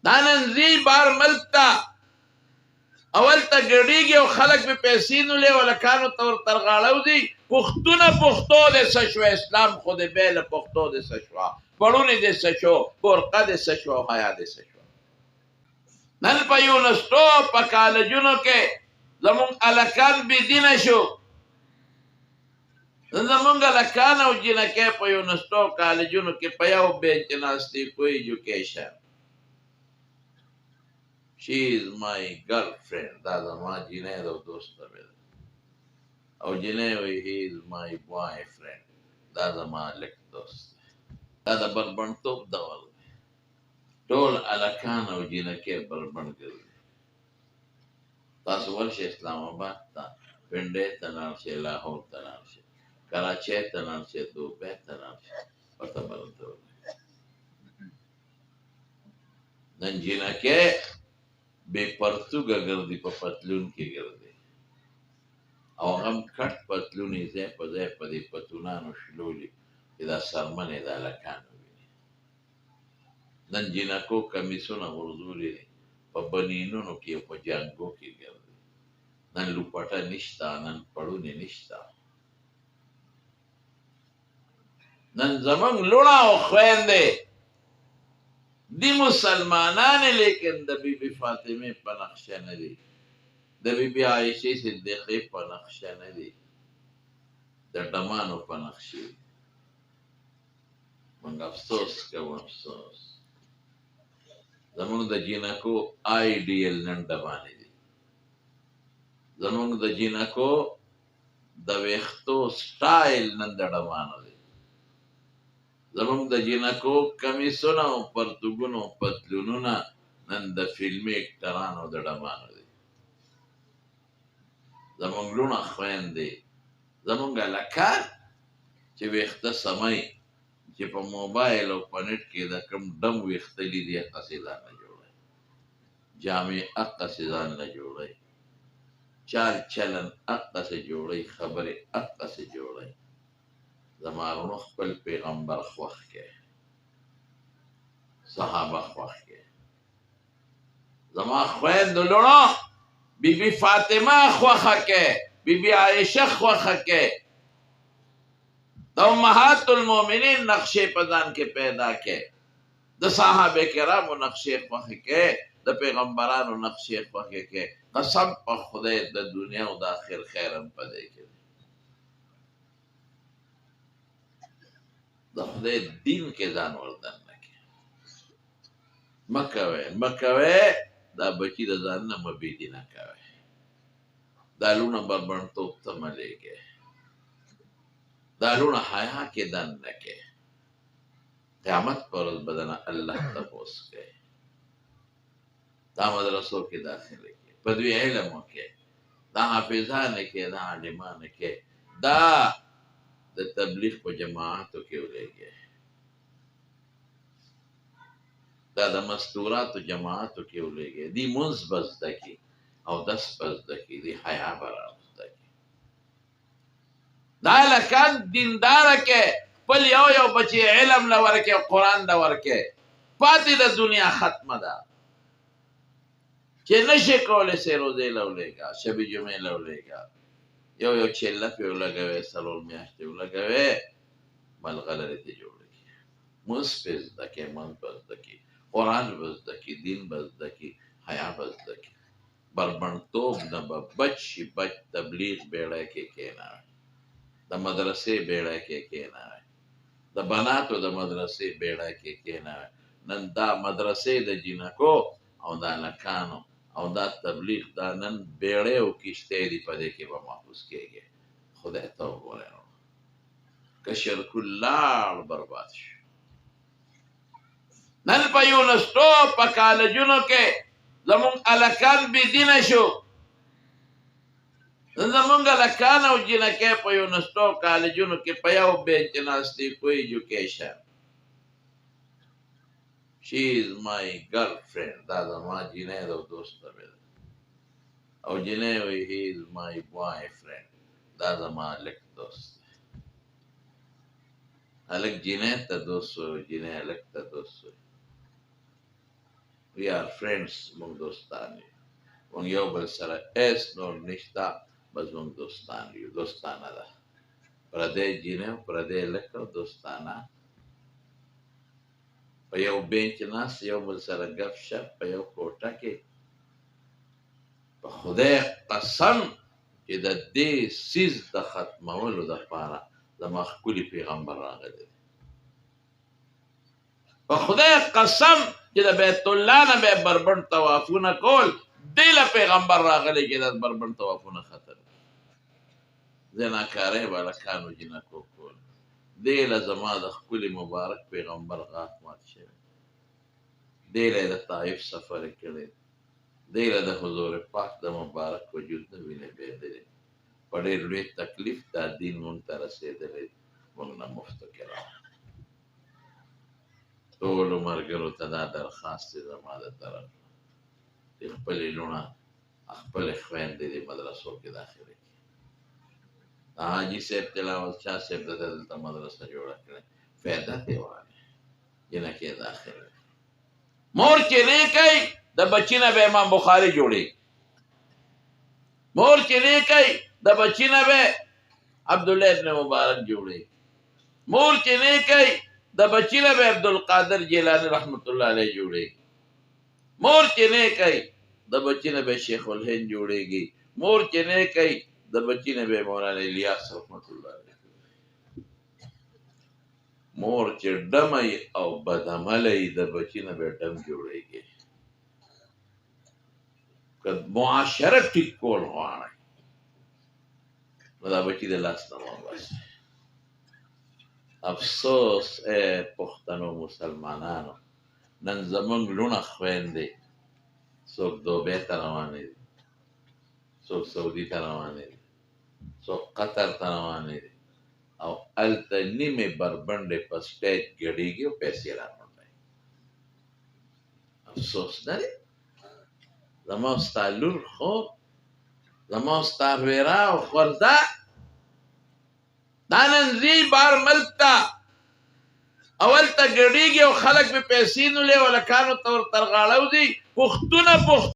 دانن زی بار ملتا اول تا ګډیږي او خلک به پیسې نو له ولکانو تور ترغاړو دي پښتونه پښتو د سشو اسلام خو د بیل پښتو د سشو پړونی د سشو برقه د سشو حیا د سشو نن په یونستو په کالجونو کې زمون الکان بي دین شو زمونږ الکان او جنکه په یونستو کالجونو کې په یو بنچ ناشتي کوئی ایجوکیشن She is my girlfriend. That's my Jinedo Dostabel. Or Jinedo, he is my boyfriend. That's my lectos. That's a Barban top dawal. Tol Alakan or Jinake Barban girl. That's what she Islamabad. Vendetta Narshe, Lahore Tanarshe. Karachet Tanarshe, Dubai Tanarshe. What about the Then Jinake be Portuga girl, the Papatlun girl. او هم کټ پتلونی ځای په ځای په دې پتلونانو شلولي چې دا سرمنې د هلکانو وي نن جینکو کمیسونه غورځولي دي په بنینونو کې او په جانګو کې ګرځي نن لوپټه نشته نن پړونې نشته نن زمونږ لوڼه او خویندې دي مسلمانانې لیکن د بیبي فاطمې په نقشه نه دي د بیبي عایشې صدیقې په نقشه نه دي د ډمانو په نقشې موږ افسوس کوو افسوس زمونږ د جینکو آیډیل نن ډمانې دي زمونږ د جینکو د ویښتو سټایل نن د ډمانو دی زمونږ د جینکو کمیسونه او پرتوګونه او پتلونونه نن د فلمي اکټرانو د ډمانو دي زمونږ لوڼه خویندې زمونږ هلکان چې ویښته سمئ چې په موبایل او په نټ کې د کوم ډم ویښتلي دي هغسې ځان نه جوړوي جامې هغسې ځان نه جوړوي چال چلن هغسې جوړوي خبرې هغسې جوړوي زما ورونو خپل پیغمبر خوښ کړئ صحابه خوښ کړئ زما خویندو لوڼو بیبي فاطمه خوښه کړئ بیبي عایشه خوښه کړئ د امهات المؤمنین نقشې په ځان کې پیدا کړئ د صحابه کرامو نقشې خوښې کړئ د پیغمبرانو نقشې خوښې کړئ قسم په خدای د دنیا او د آخر خیر هم په دې کې د خدای دین کې ځان وردن نه کړئ مه کوئ دا بچي د ځان نه مه بېدینه کوئ دا لوڼه بربنډتوب ته مه لېږئ دا لوڼه حیا کې دننه کړئ قیامت پر ورځ به دنه الله تپوس کوي دا مدرسو کې داخله کړئ په دوی علم وکړئ دا حافظانې کې دا عالمانې کې دا د تبلیغ په جماعتو کې ولېږئ دا د مستوراتو جماعتو کې ولېږئ دي مونځ به زده کړي اودس به زده کړي دي حیا به رازده کړي دا هلکان دینداره کې خپل یو یو بچی علم له ورکړي او قرآن له ورکړي پاتې د دنیا ختمه ده چې نشي کولی سې روزې له ولېږه شبې جمعې له ولېږه یو یو چله پې ولګوې څلور میاشتې ولګوې ملغلرې ته جوړوي مونځ پې زده کړې مونځ به زده کړي قرآن به زده کړي دین به زده کړي حیا به زده کړي بربنډتوب نه به بچ شي بچ تبلیغ بیړۍ کې کښېنوي د مدرسې بیړۍ کې کښېنوي د بناتو د مدرسې بیړۍ کې کښېنوي نن دا مدرسې د جینکو او د هلکانو او دا تبلیغ دا نن بیړۍ او کشتۍ دي په دې کې به محفوظ کېږي خدای ته وګورئ که شرکو لاړ برباد شو نن په یونسټو په کالجونو کې زمونږ هلکان بېدینه شو زمونږ هلکان او جینکۍ په یونسټو کالجونو کې په یو بینچ ناستې کوئی ایجوکیشن She is my girlfriend. دا زما جینۍ ده او دوسته مې ده او جینۍ وایي he is my boyfriend. دا زما هلک دوست دی هلک جینۍ ته دوست وایي جینۍ هلک ته دوست وایي we are friends موږ دوستان یو موږ یو بل سره ایس نور نشته بس موږ دوستان یو دوستانه ده پردی جینه پردی لکه دوستانه په یو بینچ ناست یو بل سره ګپ شپ په یو کوټه کې په خدای قسم چې د دې سیز د ختمولو دپاره زما ښکلي پیغمبر راغلی په خدای قسم چې د بیت الله نه به بربند طوافونه کول دې له پیغمبر راغلی چې د بربند طوافونه ختم زناکارۍ به هلکانو جنکو کول دې له زما د ښکلي مبارک پیغمبر غاښ مات شوی دې له یې د طایف سفر کړی دې له د حضور پاک د مبارک وجود نه وینې بهېدلې په ډېر لوی تکلیف دا دین مونږ ته رسېدلی مونږ نه مفتو کې راغلی ټولو ملګرو ته دا درخواست دی زما د طرف چې خپلې لوڼه خپلې خویندې دې مدرسو کې داخلې کړي حاجي صاحب تلاوت شاه صاحب د دلته مدرسه جوړه کړې فایده دې واخلې جنکې داخلې مور چې نه کوي د بچي نه به امام بخاري جوړېږي مور چې نه کوي د بچي نه به عبدالله ابن مبارک جوړېږي مور چې نه کوي د بچی نه به عبدالقادر جیلانی رحمت الله علیه جوړېږي مور چې نه کوي د بچی نه به شیخ الهند جوړېږي مور چې نه کوي د بچی نه به مولانا الیاس رحمت الله علیه مور چې ډمه او بدعمله د بچی نه به ډم جوړېږي که معاشره ټیک کول غواړئ نو دا بچی د لاس نه وباسئ افسوس ای پښتنو مسلمانانو نن زمونږ لوڼه خویندې څوک دوبۍ ته روانې دي څوک سعودي ته روانې دي څوک قطر ته روانې دي او هلته نیمې بربنډې په سټیج ګډېږي او پیسې راغونډوي افسوس نه دی زما او ستا لور خور زما او ستا ورېره او خورده دا نن ځي بهر ملک ته اول ته ګډېږي او خلک پې پیسې نولې او هلکانو ته ورته غاړه وځي پښتونه